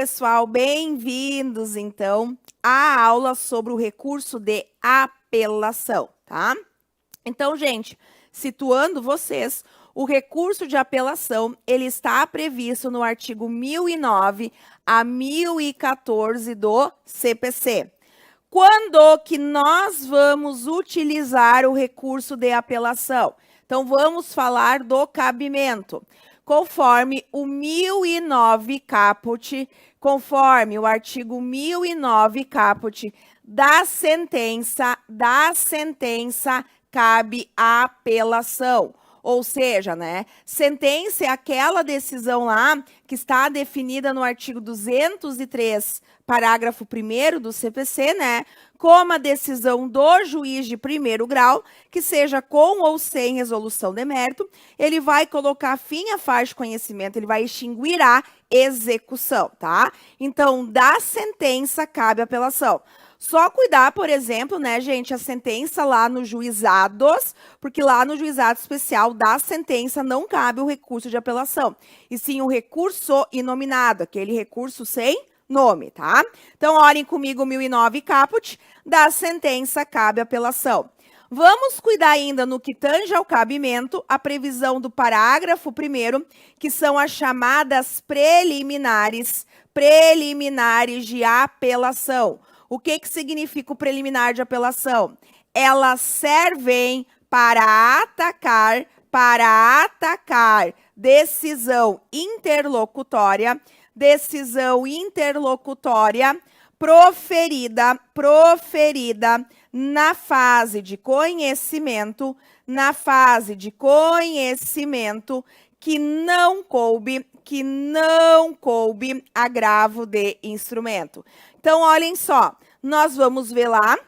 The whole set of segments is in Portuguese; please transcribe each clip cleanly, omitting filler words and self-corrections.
pessoal, bem-vindos, então, à aula sobre o recurso de apelação, tá? Então, gente, situando vocês, o recurso de apelação, ele está previsto no artigo 1009 a 1014 do CPC. Quando que nós vamos utilizar o recurso de apelação? Então, vamos falar do cabimento. Conforme o 1009 caput, conforme o artigo 1009 caput da sentença cabe a apelação. Ou seja, né, sentença é aquela decisão lá que está definida no artigo 203, parágrafo 1º do CPC, né, como a decisão do juiz de primeiro grau, que seja com ou sem resolução de mérito, ele vai colocar fim à fase de conhecimento, ele vai extinguir a execução, tá? Então, da sentença cabe a apelação. Só cuidar, por exemplo, né, gente, a sentença lá nos juizados, porque lá no juizado especial da sentença não cabe o recurso de apelação, e sim o recurso inominado, aquele recurso sem nome, tá? Então, olhem comigo o 1009 caput, da sentença cabe apelação. Vamos cuidar ainda no que tange ao cabimento, a previsão do parágrafo 1º, que são as chamadas preliminares de apelação. O que significa o preliminar de apelação? Elas servem para atacar decisão interlocutória proferida na fase de conhecimento, que não coube agravo de instrumento. Então, olhem só, nós vamos ver lá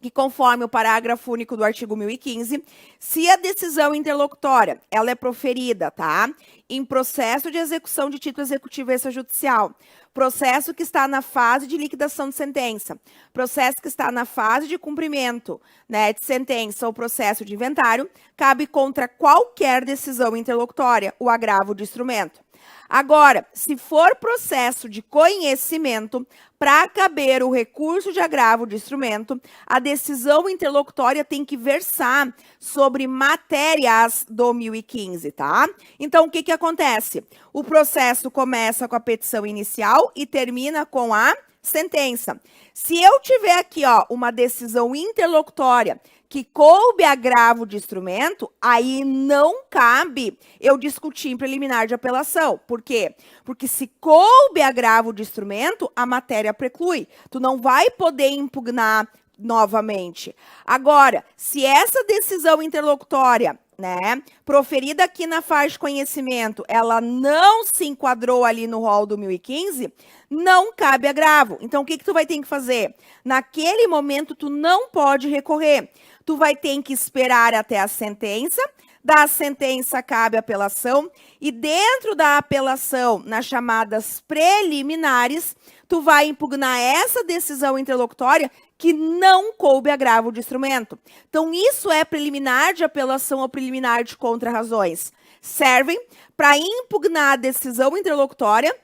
que conforme o parágrafo único do artigo 1015, se a decisão interlocutória, ela é proferida, tá? Em processo de execução de título executivo extrajudicial, processo que está na fase de liquidação de sentença, processo que está na fase de cumprimento, né, de sentença ou processo de inventário, cabe contra qualquer decisão interlocutória o agravo de instrumento. Agora, se for processo de conhecimento, para caber o recurso de agravo de instrumento, a decisão interlocutória tem que versar sobre matérias do 1015, tá? Então, o que acontece? O processo começa com a petição inicial e termina com a sentença. Se eu tiver aqui, ó, uma decisão interlocutória que coube agravo de instrumento, aí não cabe eu discutir em preliminar de apelação. Por quê? Porque se coube agravo de instrumento, a matéria preclui. Tu não vai poder impugnar novamente. Agora, se essa decisão interlocutória, né, proferida aqui na fase de conhecimento, ela não se enquadrou ali no rol do 1015, não cabe agravo. Então, o que tu vai ter que fazer? Naquele momento, tu não pode recorrer. Tu vai ter que esperar até a sentença, da sentença cabe apelação, e dentro da apelação, nas chamadas preliminares, tu vai impugnar essa decisão interlocutória que não coube agravo de instrumento. Então, isso é preliminar de apelação ou preliminar de contra-razões. Servem para impugnar a decisão interlocutória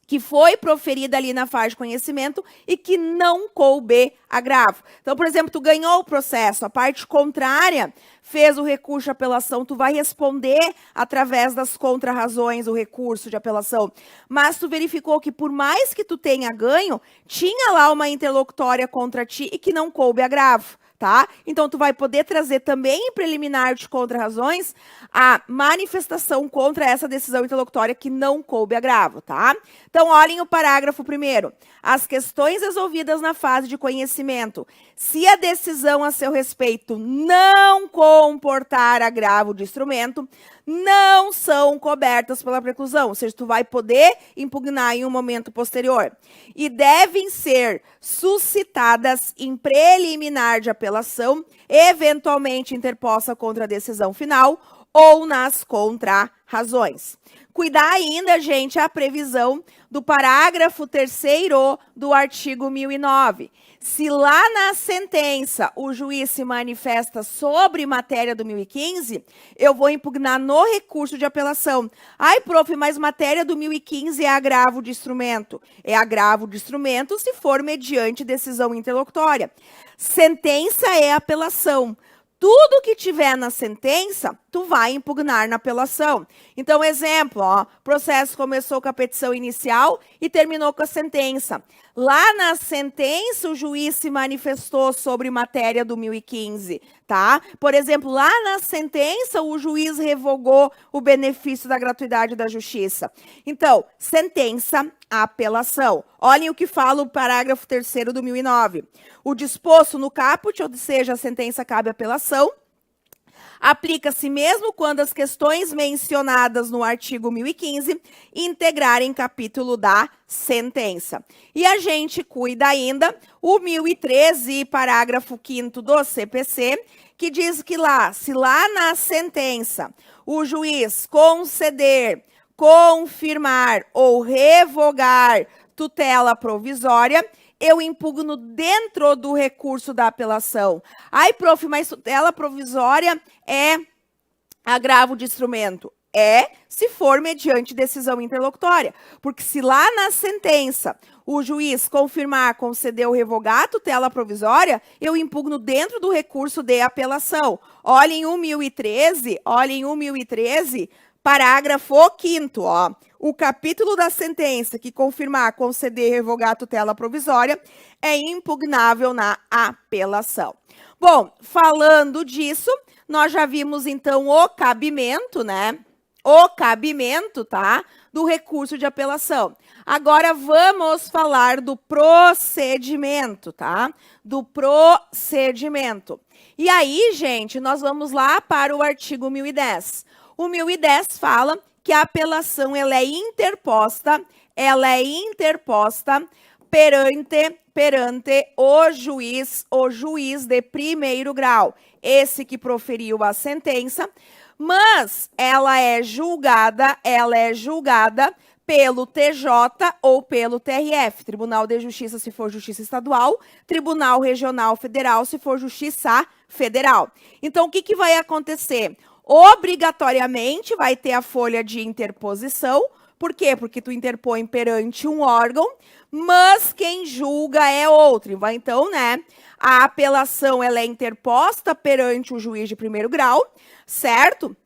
que foi proferida ali na fase de conhecimento e que não coube agravo. Então, por exemplo, tu ganhou o processo, a parte contrária fez o recurso de apelação, tu vai responder através das contra-razões o recurso de apelação. Mas tu verificou que por mais que tu tenha ganho, tinha lá uma interlocutória contra ti e que não coube agravo. Tá? Então, tu vai poder trazer também em preliminar de contra-razões a manifestação contra essa decisão interlocutória que não coube agravo, tá? Então, olhem o parágrafo 1º. As questões resolvidas na fase de conhecimento, se a decisão a seu respeito não comportar agravo de instrumento, não são cobertas pela preclusão, ou seja, tu vai poder impugnar em um momento posterior. E devem ser suscitadas em preliminar de apelação, eventualmente interposta contra a decisão final ou nas contra-razões. cuidar ainda, gente, a previsão do parágrafo 3º do artigo 1009. Se lá na sentença o juiz se manifesta sobre matéria do 1015, eu vou impugnar no recurso de apelação. Ai, prof, mas matéria do 1015 é agravo de instrumento. É agravo de instrumento se for mediante decisão interlocutória. Sentença é apelação. Tudo que tiver na sentença, tu vai impugnar na apelação. Então, exemplo, ó, processo começou com a petição inicial e terminou com a sentença. Lá na sentença, o juiz se manifestou sobre matéria do 1015, tá? Por exemplo, lá na sentença, o juiz revogou o benefício da gratuidade da justiça. Então, sentença, apelação. Olhem o que fala o parágrafo 3º do 1009. O disposto no caput, ou seja, a sentença cabe apelação, aplica-se mesmo quando as questões mencionadas no artigo 1015 integrarem capítulo da sentença. E a gente cuida ainda o 1013, parágrafo 5º do CPC, que diz que lá, se lá na sentença o juiz conceder, confirmar ou revogar tutela provisória, eu impugno dentro do recurso da apelação. Ai, prof, mas tutela provisória é agravo de instrumento? É, se for mediante decisão interlocutória. Porque se lá na sentença o juiz confirmar, conceder ou revogar a tutela provisória, eu impugno dentro do recurso de apelação. Olhem o 1013, parágrafo 5º, ó. O capítulo da sentença que confirmar, conceder e revogar a tutela provisória é impugnável na apelação. Bom, falando disso, nós já vimos, então, o cabimento, né? O cabimento, tá? Do recurso de apelação. Agora, vamos falar do procedimento, tá? Do procedimento. E aí, gente, nós vamos lá para o artigo 1010. O 1010 fala que a apelação ela é interposta perante o juiz de primeiro grau, esse que proferiu a sentença, mas ela é julgada pelo TJ ou pelo TRF, Tribunal de Justiça se for Justiça Estadual, Tribunal Regional Federal se for Justiça Federal. Então, o que vai acontecer? Obrigatoriamente vai ter a folha de interposição. Por quê? Porque tu interpõe perante um órgão, mas quem julga é outro. Então, né, a apelação ela é interposta perante o juiz de primeiro grau, certo?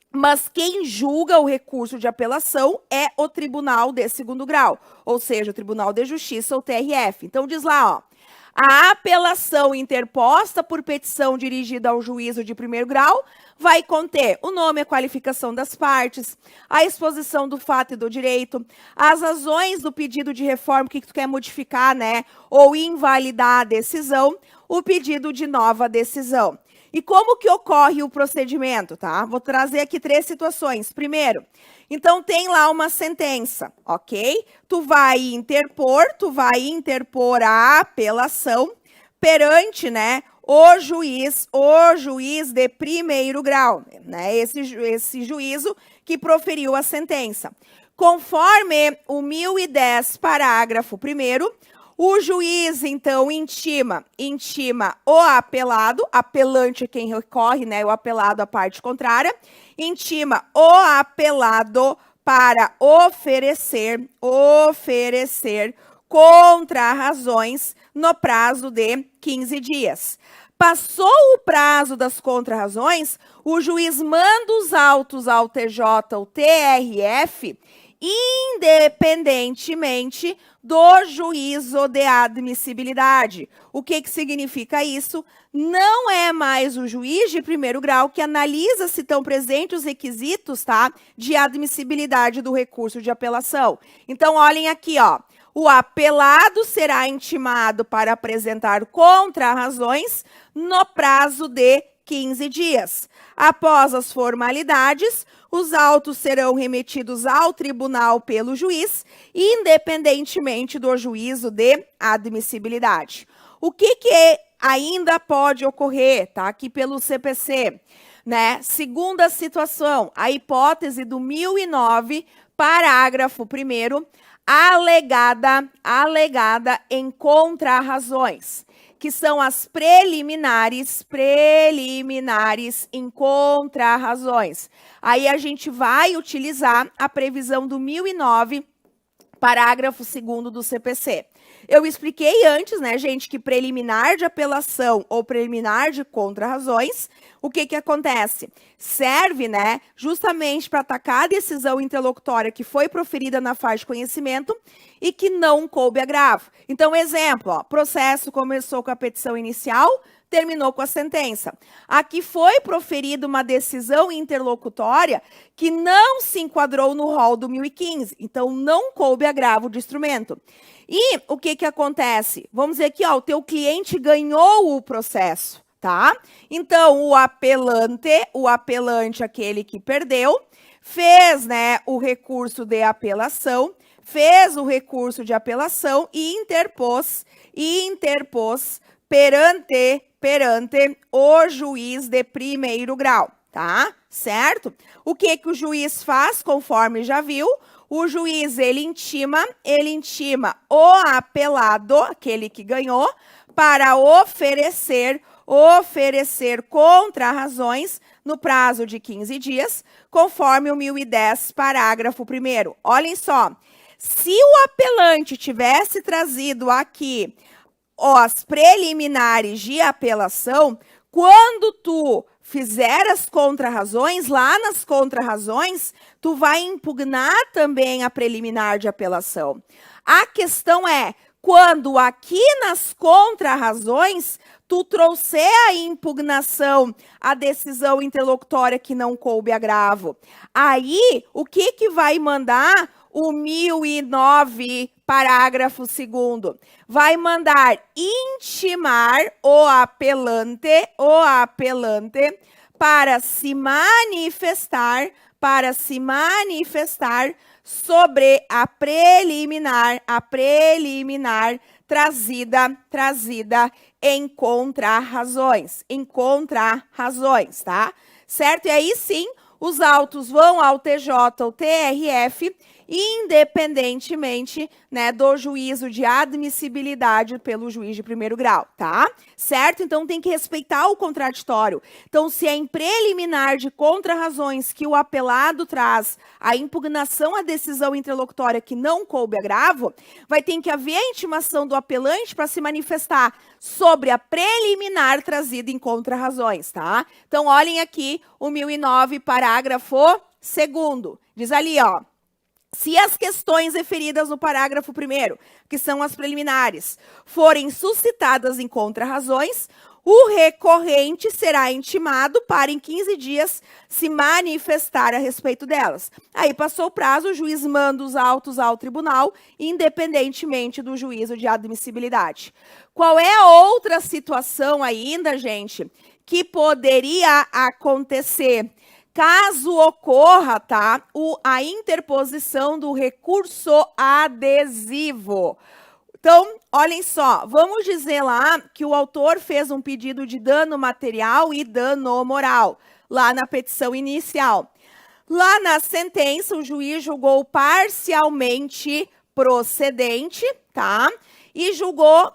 Mas quem julga o recurso de apelação é o Tribunal de segundo grau, ou seja, o Tribunal de Justiça, ou TRF. Então, diz lá, ó. A apelação interposta por petição dirigida ao juízo de primeiro grau vai conter o nome e a qualificação das partes, a exposição do fato e do direito, as razões do pedido de reforma, o que tu quer modificar, né, ou invalidar a decisão, o pedido de nova decisão. E como que ocorre o procedimento, tá? Vou trazer aqui 3 situações. Primeiro, então tem lá uma sentença, ok? Tu vai interpor a apelação perante, né, o juiz de primeiro grau, né? Esse juízo que proferiu a sentença. Conforme o 1010, parágrafo 1º, o juiz, então, intima o apelado, apelante é quem recorre, né? O apelado, a parte contrária, intima o apelado para oferecer contrarrazões no prazo de 15 dias. Passou o prazo das contrarrazões, o juiz manda os autos ao TJ ou TRF, independentemente do juízo de admissibilidade. O que significa isso? Não é mais o juiz de primeiro grau que analisa se estão presentes os requisitos, tá, de admissibilidade do recurso de apelação. Então, olhem aqui, ó. O apelado será intimado para apresentar contrarrazões no prazo de 15 dias. Após as formalidades, os autos serão remetidos ao tribunal pelo juiz, independentemente do juízo de admissibilidade. O que ainda pode ocorrer, tá? Aqui pelo CPC. né? Segunda situação, a hipótese do 1009, parágrafo 1º, alegada em contrarrazões, que são as preliminares em contrarrazões. Aí a gente vai utilizar a previsão do 1009, parágrafo 2º do CPC. Eu expliquei antes, né, gente, que preliminar de apelação ou preliminar de contrarrazões, o que que acontece? Serve, né, justamente para atacar a decisão interlocutória que foi proferida na fase de conhecimento e que não coube agravo. Então, exemplo, ó, processo começou com a petição inicial, terminou com a sentença. Aqui foi proferida uma decisão interlocutória que não se enquadrou no rol do 1015, então não coube agravo de instrumento. E o que que acontece? Vamos dizer aqui, ó, o teu cliente ganhou o processo, tá? Então, o apelante, aquele que perdeu, fez, né, o recurso de apelação, fez o recurso de apelação e interpôs perante o juiz de primeiro grau, tá? Certo? O que que o juiz faz, conforme já viu? O juiz, ele intima o apelado, aquele que ganhou, para oferecer contrarrazões no prazo de 15 dias, conforme o 1010, parágrafo 1º. Olhem só, se o apelante tivesse trazido aqui as preliminares de apelação, quando tu fizer as contrarrazões, lá nas contrarrazões, tu vai impugnar também a preliminar de apelação. A questão é, quando aqui nas contrarrazões, tu trouxer a impugnação, a decisão interlocutória que não coube agravo, aí, o que que vai mandar o 1009, parágrafo 2º? Vai mandar intimar o apelante para se manifestar sobre a preliminar trazida em contrarrazões, tá? Certo? E aí sim, os autos vão ao TJ ou TRF, independentemente, né, do juízo de admissibilidade pelo juiz de primeiro grau, tá? Certo? Então, tem que respeitar o contraditório. Então, se é em preliminar de contrarrazões que o apelado traz a impugnação à decisão interlocutória que não coube agravo, vai ter que haver a intimação do apelante para se manifestar sobre a preliminar trazida em contrarrazões, tá? Então, olhem aqui o 1009, parágrafo 2º. Diz ali, ó. Se as questões referidas no parágrafo 1º, que são as preliminares, forem suscitadas em contrarrazões, o recorrente será intimado para, em 15 dias, se manifestar a respeito delas. Aí passou o prazo, o juiz manda os autos ao tribunal, independentemente do juízo de admissibilidade. Qual é a outra situação ainda, gente, que poderia acontecer? Caso ocorra, tá, a interposição do recurso adesivo. Então, olhem só, vamos dizer lá que o autor fez um pedido de dano material e dano moral, lá na petição inicial. Lá na sentença, o juiz julgou parcialmente procedente, tá? E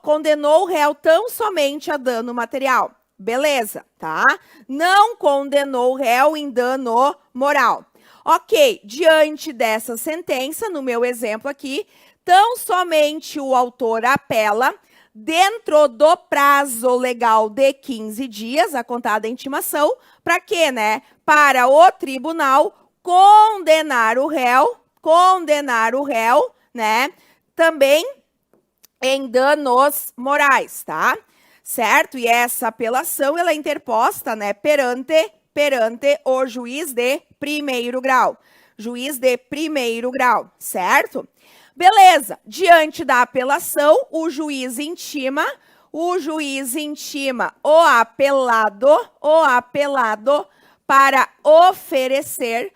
condenou o réu tão somente a dano material. Beleza, tá? Não condenou o réu em dano moral. Ok, diante dessa sentença, no meu exemplo aqui, tão somente o autor apela dentro do prazo legal de 15 dias, a contada a intimação, para quê, né? Para o tribunal condenar o réu, né? Também em danos morais, tá? Certo? E essa apelação, ela é interposta, né, perante o juiz de primeiro grau. Juiz de primeiro grau, certo? Beleza. Diante da apelação, o juiz intima o apelado para oferecer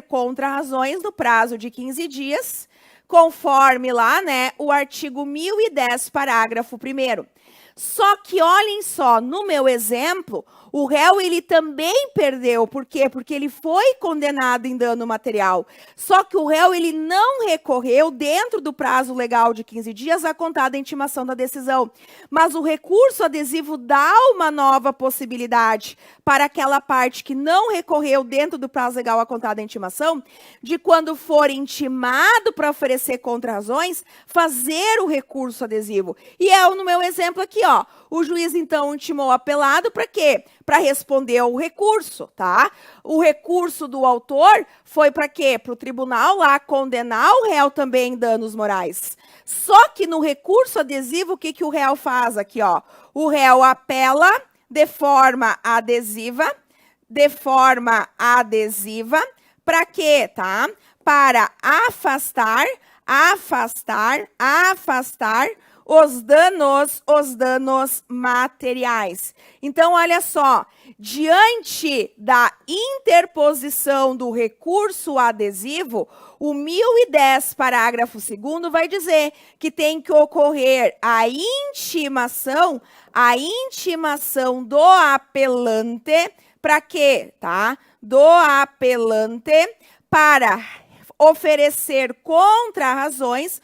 contrarrazões no prazo de 15 dias, conforme lá, né, o artigo 1010, parágrafo 1º. Só que olhem só, no meu exemplo, o réu ele também perdeu. Por quê? Porque ele foi condenado em dano material. Só que o réu ele não recorreu dentro do prazo legal de 15 dias a contar da intimação da decisão. Mas o recurso adesivo dá uma nova possibilidade para aquela parte que não recorreu dentro do prazo legal a contar da intimação, de quando for intimado para oferecer contra-razões, fazer o recurso adesivo. E é no meu exemplo aqui, ó. O juiz, então, intimou o apelado para quê? Para responder ao recurso, tá? O recurso do autor foi para quê? Para o tribunal lá condenar o réu também em danos morais. Só que no recurso adesivo, o que, que o réu faz aqui, ó? O réu apela de forma adesiva, para quê, tá? Para afastar os danos materiais. Então, olha só, diante da interposição do recurso adesivo, o 1010, parágrafo 2º, vai dizer que tem que ocorrer a intimação do apelante, para quê, tá? Do apelante para oferecer contra-razões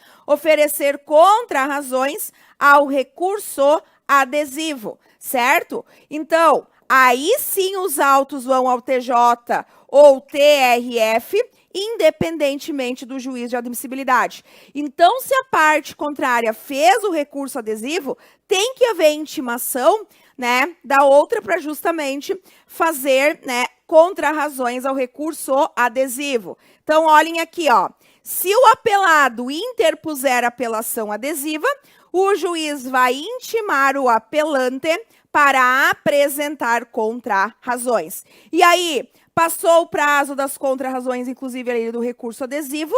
ao recurso adesivo, certo? Então, aí sim os autos vão ao TJ ou TRF, independentemente do juiz de admissibilidade. Então, se a parte contrária fez o recurso adesivo, tem que haver intimação, né, da outra para justamente fazer, né, contra-razões ao recurso adesivo. Então, olhem aqui, ó. Se o apelado interpuser apelação adesiva, o juiz vai intimar o apelante para apresentar contra-razões. E aí, passou o prazo das contra-razões, inclusive ali do recurso adesivo,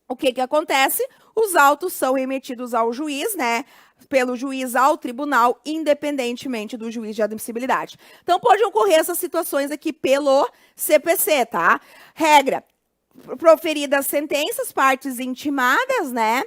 o que que acontece? Os autos são remetidos ao juiz, né? Pelo juiz ao tribunal, independentemente do juiz de admissibilidade. Então, pode ocorrer essas situações aqui pelo CPC, tá? Regra, proferidas sentenças, partes intimadas, né?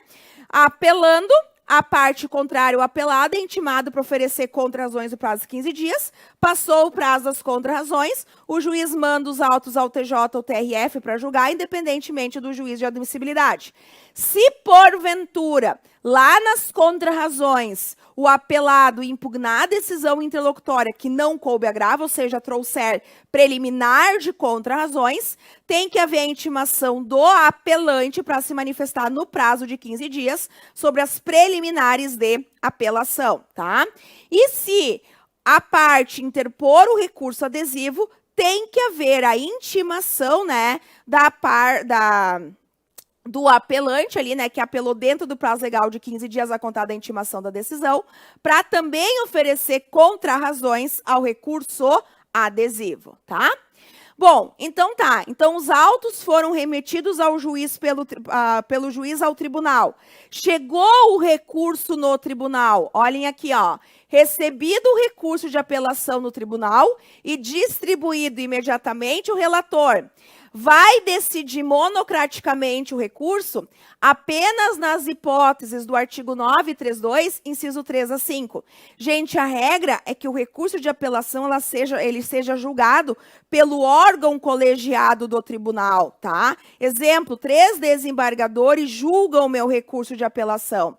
Apelando, a parte contrária, o apelado, é intimado para oferecer contra-razões no prazo de 15 dias. Passou o prazo das contra-razões, o juiz manda os autos ao TJ ou TRF para julgar, independentemente do juiz de admissibilidade. Se, porventura, lá nas contra-razões, o apelado impugnar a decisão interlocutória que não coube agravo, ou seja, trouxer preliminar de contra-razões, tem que haver a intimação do apelante para se manifestar no prazo de 15 dias sobre as preliminares de apelação, tá? E se a parte interpor o recurso adesivo, tem que haver a intimação, né, do apelante ali, né, que apelou dentro do prazo legal de 15 dias a contar da intimação da decisão, para também oferecer contra-razões ao recurso adesivo, tá? Bom, então tá. Então, os autos foram remetidos ao juiz pelo juiz ao tribunal. Chegou o recurso no tribunal. Olhem aqui, ó. Recebido o recurso de apelação no tribunal e distribuído imediatamente o relator vai decidir monocraticamente o recurso apenas nas hipóteses do artigo 932, inciso 3 a 5. Gente, a regra é que o recurso de apelação ele seja julgado pelo órgão colegiado do tribunal, tá? Exemplo, 3 desembargadores julgam o meu recurso de apelação.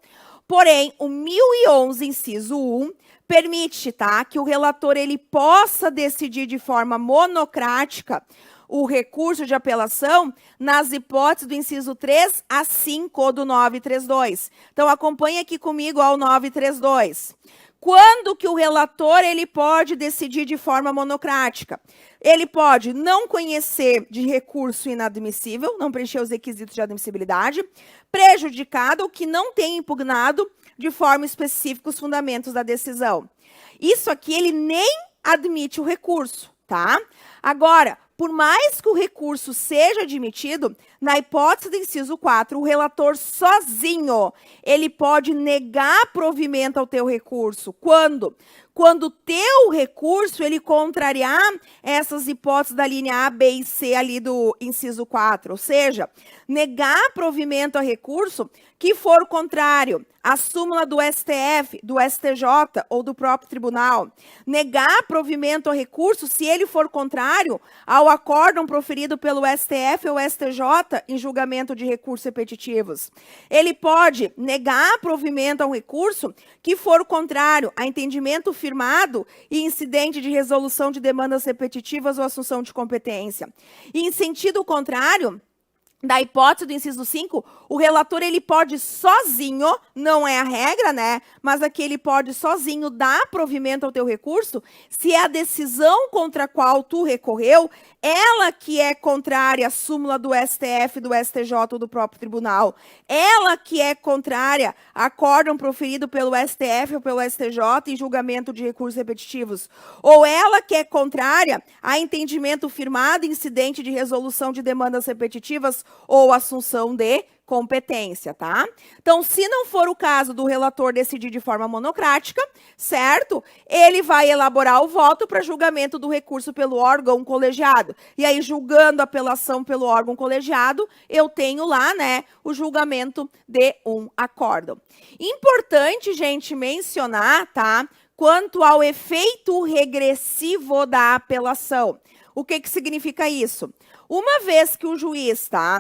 Porém, o 1011, inciso 1, permite, tá, que o relator ele possa decidir de forma monocrática o recurso de apelação nas hipóteses do inciso 3 a 5 do 932. Então, acompanhe aqui comigo ao 932. Quando que o relator ele pode decidir de forma monocrática? Ele pode não conhecer de recurso inadmissível, não preencher os requisitos de admissibilidade, prejudicado ou que não tenha impugnado de forma específica os fundamentos da decisão. Isso aqui ele nem admite o recurso, tá? Agora, por mais que o recurso seja admitido, Na hipótese do inciso 4, o relator sozinho, ele pode negar provimento ao teu recurso. Quando? Quando o teu recurso, ele contrariar essas hipóteses da linha A, B e C ali do inciso 4. Ou seja, negar provimento a recurso que for contrário à súmula do STF, do STJ ou do próprio tribunal. Negar provimento a recurso se ele for contrário ao acórdão proferido pelo STF ou STJ em julgamento de recursos repetitivos. Ele pode negar provimento ao recurso que for contrário a entendimento firmado e incidente de resolução de demandas repetitivas ou assunção de competência. E em sentido contrário, da hipótese do inciso 5, o relator ele pode sozinho, não é a regra, né? Mas aqui ele pode sozinho dar provimento ao teu recurso se a decisão contra a qual tu recorreu, ela que é contrária à súmula do STF, do STJ ou do próprio tribunal, ela que é contrária a acórdão proferido pelo STF ou pelo STJ em julgamento de recursos repetitivos, ou ela que é contrária a entendimento firmado incidente de resolução de demandas repetitivas ou assunção de competência, tá? Então, se não for o caso do relator decidir de forma monocrática, certo? Ele vai elaborar o voto para julgamento do recurso pelo órgão colegiado. E aí, julgando a apelação pelo órgão colegiado, eu tenho lá, né, o julgamento de um acórdão. Importante, gente, mencionar, tá? Quanto ao efeito regressivo da apelação. O que significa isso? Uma vez que o juiz, tá?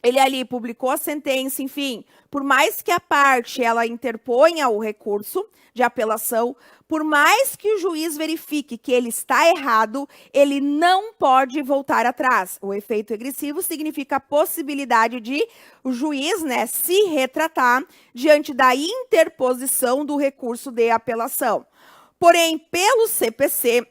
Ele ali publicou a sentença, enfim, por mais que a parte ela interponha o recurso de apelação, por mais que o juiz verifique que ele está errado, ele não pode voltar atrás. O efeito regressivo significa a possibilidade de o juiz, né, se retratar diante da interposição do recurso de apelação. Porém, pelo CPC,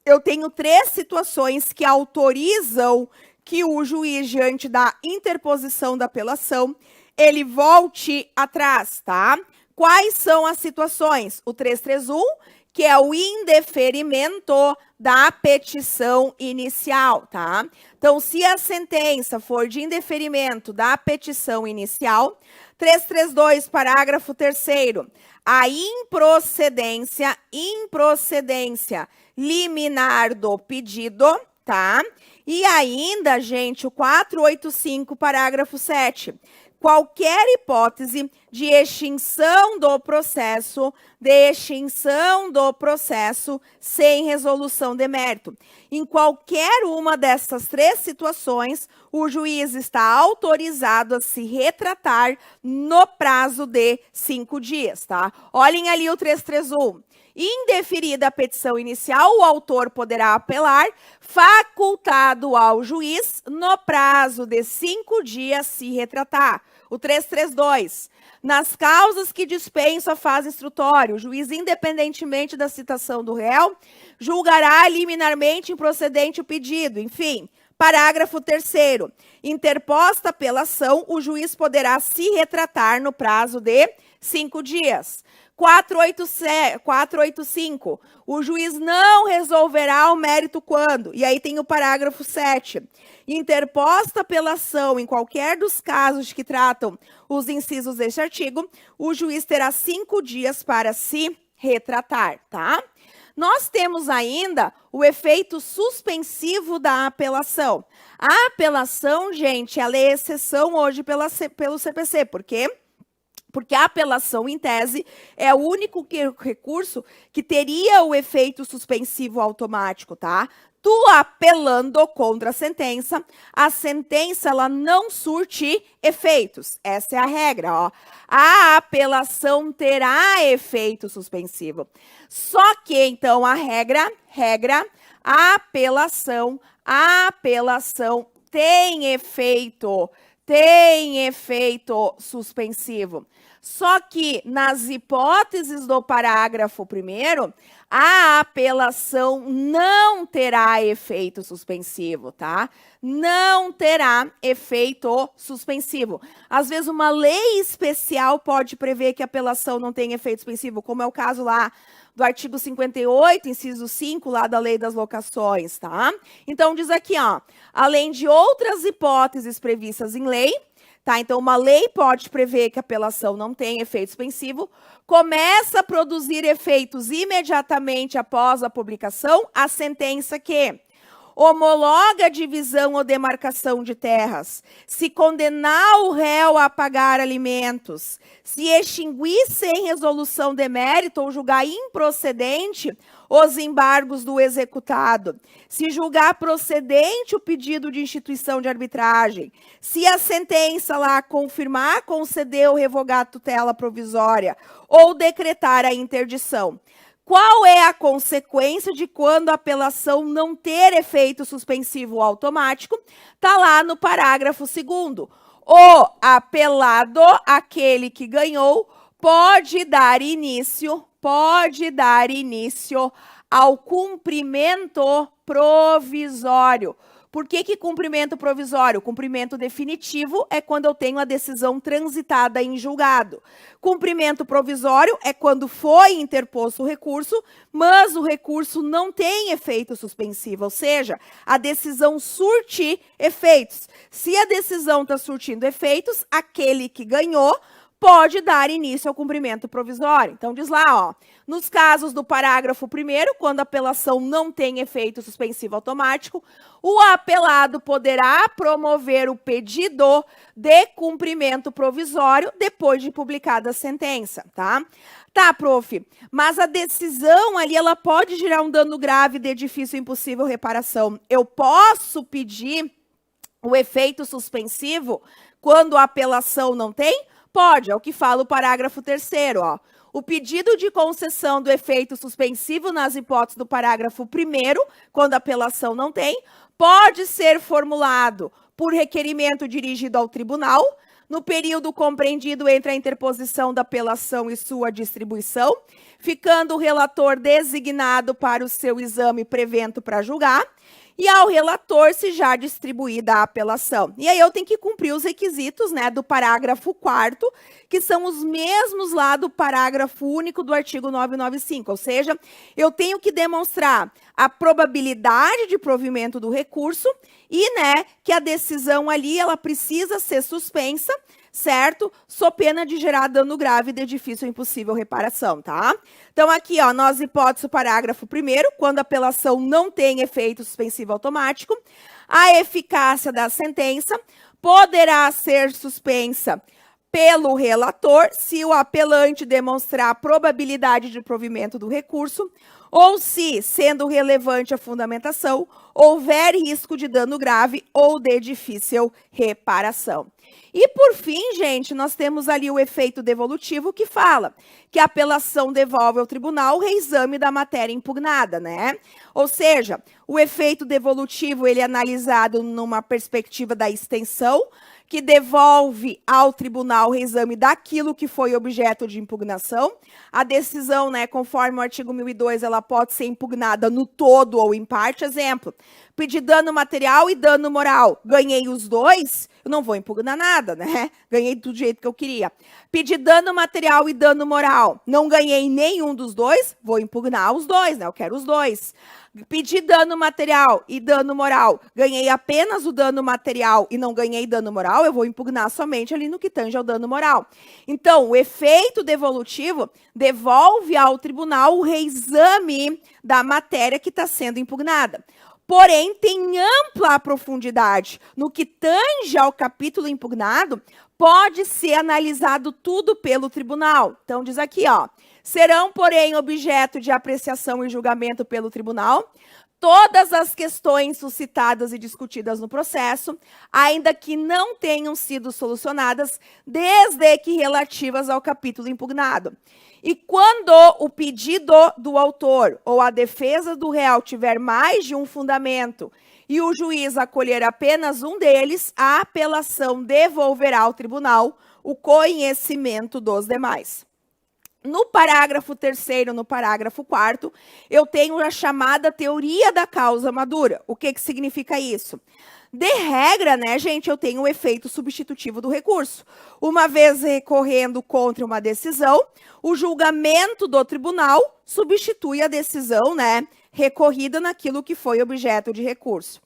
eu tenho 3 situações que autorizam que o juiz, diante da interposição da apelação, ele volte atrás, tá? Quais são as situações? O 331, que é o indeferimento da petição inicial, tá? Então, se a sentença for de indeferimento da petição inicial, 332, parágrafo 3º, a improcedência liminar do pedido, tá? E ainda, gente, o 485, parágrafo 7. Qualquer hipótese de extinção do processo sem resolução de mérito. Em qualquer uma dessas 3 situações, o juiz está autorizado a se retratar no prazo de 5 dias, tá? Olhem ali o 331. Indeferida a petição inicial, o autor poderá apelar, facultado ao juiz, no prazo de 5 dias, se retratar. O 332. Nas causas que dispensam a fase instrutória, o juiz, independentemente da citação do réu, julgará liminarmente improcedente o pedido. Enfim, parágrafo 3º. Interposta a apelação, o juiz poderá se retratar no prazo de 5 dias. 485. O juiz não resolverá o mérito quando? E aí tem o parágrafo 7. Interposta apelação em qualquer dos casos que tratam os incisos deste artigo, o juiz terá 5 dias para se retratar, tá? Nós temos ainda o efeito suspensivo da apelação. A apelação, gente, ela é exceção hoje pelo CPC. Por quê? Porque a apelação, em tese, é o único recurso que teria o efeito suspensivo automático, tá? Tu apelando contra a sentença ela não surte efeitos. Essa é a regra, ó. A apelação terá efeito suspensivo. Só que, então, a regra, a apelação tem efeito suspensivo. Só que nas hipóteses do parágrafo 1º, a apelação não terá efeito suspensivo, tá? Não terá efeito suspensivo. Às vezes, uma lei especial pode prever que a apelação não tem efeito suspensivo, como é o caso lá do artigo 58, inciso 5, lá da Lei das Locações, tá? Então, diz aqui, ó, além de outras hipóteses previstas em lei, tá? Então, uma lei pode prever que a apelação não tem efeito suspensivo, começa a produzir efeitos imediatamente após a publicação a sentença que homologa a divisão ou demarcação de terras, se condenar o réu a pagar alimentos, se extinguir sem resolução de mérito ou julgar improcedente os embargos do executado, se julgar procedente o pedido de instituição de arbitragem, se a sentença lá confirmar, conceder ou revogar a tutela provisória ou decretar a interdição. Qual é a consequência de quando a apelação não ter efeito suspensivo automático? Está lá no parágrafo 2º. O apelado, aquele que ganhou, pode dar início ao cumprimento provisório. Por que cumprimento provisório? Cumprimento definitivo é quando eu tenho a decisão transitada em julgado. Cumprimento provisório é quando foi interposto o recurso, mas o recurso não tem efeito suspensivo, ou seja, a decisão surte efeitos. Se a decisão está surtindo efeitos, aquele que ganhou pode dar início ao cumprimento provisório. Então, diz lá, ó, nos casos do parágrafo 1º, quando a apelação não tem efeito suspensivo automático, o apelado poderá promover o pedido de cumprimento provisório depois de publicada a sentença, tá? Tá, prof, mas a decisão ali, ela pode gerar um dano grave de difícil e impossível reparação. Eu posso pedir o efeito suspensivo quando a apelação não tem? Pode, é o que fala o parágrafo 3º, ó. O pedido de concessão do efeito suspensivo nas hipóteses do parágrafo 1º, quando a apelação não tem, pode ser formulado por requerimento dirigido ao tribunal, no período compreendido entre a interposição da apelação e sua distribuição, ficando o relator designado para o seu exame prevento para julgar, e ao relator se já distribuída a apelação. E aí eu tenho que cumprir os requisitos, né, do parágrafo 4º, que são os mesmos lá do parágrafo único do artigo 995, ou seja, eu tenho que demonstrar a probabilidade de provimento do recurso e, né, que a decisão ali, ela precisa ser suspensa, certo? Sob pena de gerar dano grave de difícil ou impossível reparação, tá? Então, aqui, ó, nas hipóteses do parágrafo 1º, quando a apelação não tem efeito suspensivo automático, a eficácia da sentença poderá ser suspensa pelo relator se o apelante demonstrar a probabilidade de provimento do recurso ou se, sendo relevante a fundamentação, houver risco de dano grave ou de difícil reparação. E, por fim, gente, nós temos ali o efeito devolutivo que fala que a apelação devolve ao tribunal o reexame da matéria impugnada, né? Ou seja, o efeito devolutivo ele é analisado numa perspectiva da extensão, que devolve ao tribunal o reexame daquilo que foi objeto de impugnação. A decisão, né, conforme o artigo 1002, ela pode ser impugnada no todo ou em parte. Exemplo, pedir dano material e dano moral. Ganhei os dois, eu não vou impugnar nada, né? Ganhei do jeito que eu queria. Pedir dano material e dano moral. Não ganhei nenhum dos dois, vou impugnar os dois, né? Eu quero os dois. Pedir dano material e dano moral. Ganhei apenas o dano material e não ganhei dano moral, eu vou impugnar somente ali no que tange ao dano moral. Então, o efeito devolutivo devolve ao tribunal o reexame da matéria que está sendo impugnada. Porém, tem ampla profundidade. No que tange ao capítulo impugnado, pode ser analisado tudo pelo tribunal. Então, diz aqui, ó. Serão, porém, objeto de apreciação e julgamento pelo tribunal todas as questões suscitadas e discutidas no processo, ainda que não tenham sido solucionadas, desde que relativas ao capítulo impugnado. E quando o pedido do autor ou a defesa do réu tiver mais de um fundamento e o juiz acolher apenas um deles, a apelação devolverá ao tribunal o conhecimento dos demais. No parágrafo 3º, no parágrafo 4º, eu tenho a chamada teoria da causa madura. O que significa isso? De regra, né, gente, eu tenho o efeito substitutivo do recurso. Uma vez recorrendo contra uma decisão, o julgamento do tribunal substitui a decisão, né, recorrida naquilo que foi objeto de recurso.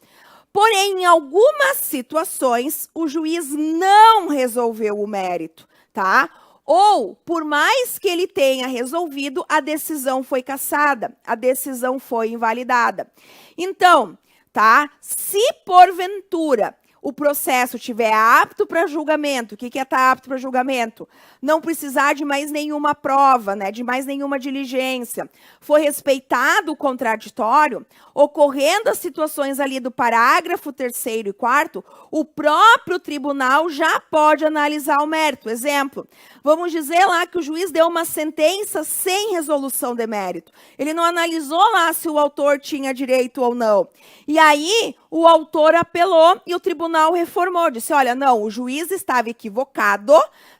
Porém, em algumas situações, o juiz não resolveu o mérito, tá? Ou, por mais que ele tenha resolvido, a decisão foi cassada, a decisão foi invalidada. Então, tá? Se porventura o processo estiver apto para julgamento, o que é estar apto para julgamento? Não precisar de mais nenhuma prova, né? De mais nenhuma diligência. Foi respeitado o contraditório, ocorrendo as situações ali do parágrafo 3º e 4º, o próprio tribunal já pode analisar o mérito. Exemplo, vamos dizer lá que o juiz deu uma sentença sem resolução de mérito. Ele não analisou lá se o autor tinha direito ou não. E aí, o autor apelou e o tribunal reformou. Disse, olha, não, o juiz estava equivocado,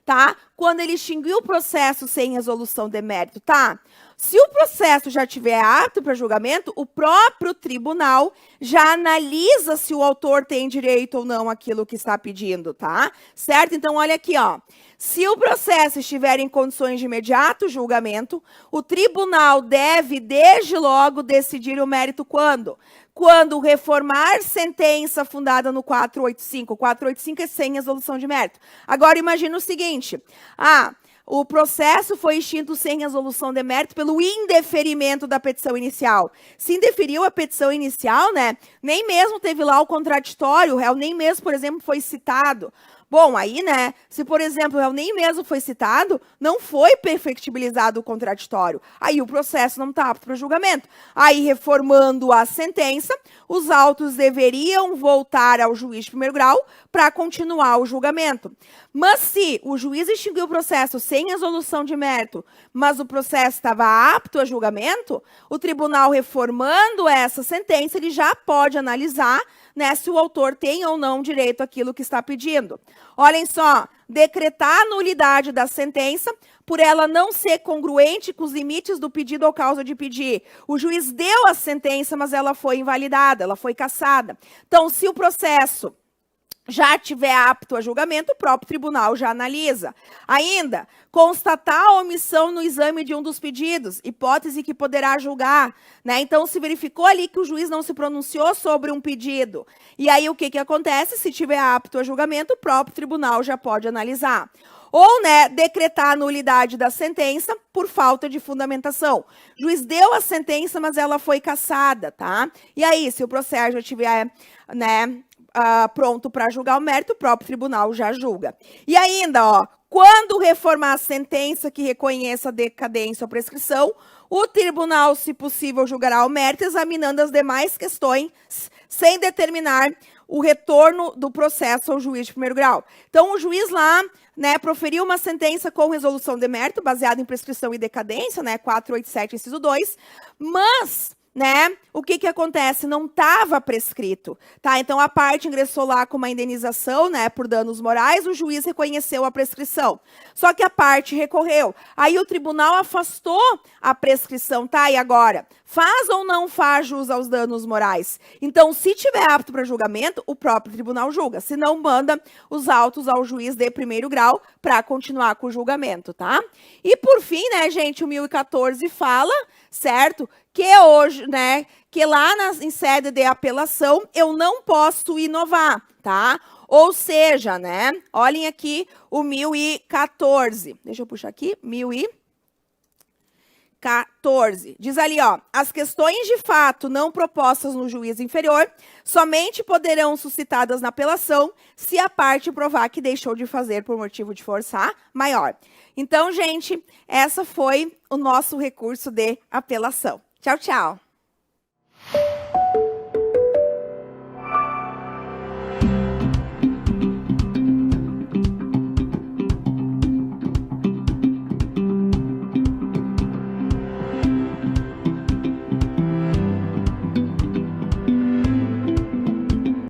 tá? Quando ele extinguiu o processo sem resolução de mérito, tá? Se o processo já estiver apto para julgamento, o próprio tribunal já analisa se o autor tem direito ou não àquilo que está pedindo, tá? Certo? Então, olha aqui, ó. Se o processo estiver em condições de imediato julgamento, o tribunal deve, desde logo, decidir o mérito quando? Quando reformar sentença fundada no 485. O 485 é sem resolução de mérito. Agora, imagina o seguinte. O processo foi extinto sem resolução de mérito pelo indeferimento da petição inicial. Se indeferiu a petição inicial, né? Nem mesmo teve lá o contraditório, o réu nem mesmo, por exemplo, foi citado. Bom, aí, né, se, por exemplo, o réu nem mesmo foi citado, não foi perfectibilizado o contraditório. Aí o processo não está apto para julgamento. Aí, reformando a sentença, os autos deveriam voltar ao juiz de primeiro grau para continuar o julgamento. Mas se o juiz extinguiu o processo sem resolução de mérito, mas o processo estava apto a julgamento, o tribunal reformando essa sentença, ele já pode analisar, né, se o autor tem ou não direito àquilo que está pedindo. Olhem só, decretar a nulidade da sentença por ela não ser congruente com os limites do pedido ou causa de pedir. O juiz deu a sentença, mas ela foi invalidada, ela foi cassada. Então, se o processo já estiver apto a julgamento, o próprio tribunal já analisa. Ainda, constatar a omissão no exame de um dos pedidos, hipótese que poderá julgar, né? Então, se verificou ali que o juiz não se pronunciou sobre um pedido. E aí, o que acontece? Se estiver apto a julgamento, o próprio tribunal já pode analisar. Ou, né, decretar a nulidade da sentença por falta de fundamentação. O juiz deu a sentença, mas ela foi cassada, tá? E aí, se o processo já estiver, né, pronto para julgar o mérito, o próprio tribunal já julga. E ainda, ó, quando reformar a sentença que reconheça a decadência ou prescrição, o tribunal, se possível, julgará o mérito, examinando as demais questões, sem determinar o retorno do processo ao juiz de primeiro grau. Então, o juiz lá, né, proferiu uma sentença com resolução de mérito, baseada em prescrição e decadência, né, 487, inciso 2, mas, né, o que acontece? Não estava prescrito, tá? Então, a parte ingressou lá com uma indenização, né, por danos morais, o juiz reconheceu a prescrição. Só que a parte recorreu. Aí o tribunal afastou a prescrição, tá? E agora? Faz ou não faz jus aos danos morais? Então, se tiver apto para julgamento, o próprio tribunal julga. Se não, manda os autos ao juiz de primeiro grau para continuar com o julgamento, tá? E por fim, né, gente, o 1014 fala, certo? Que hoje, né, que lá em sede de apelação eu não posso inovar, tá? Ou seja, né, olhem aqui o 1014. Deixa eu puxar aqui, 1014. Diz ali, ó, as questões de fato não propostas no juízo inferior somente poderão suscitadas na apelação se a parte provar que deixou de fazer por motivo de força maior. Então, gente, essa foi o nosso recurso de apelação. Tchau, tchau.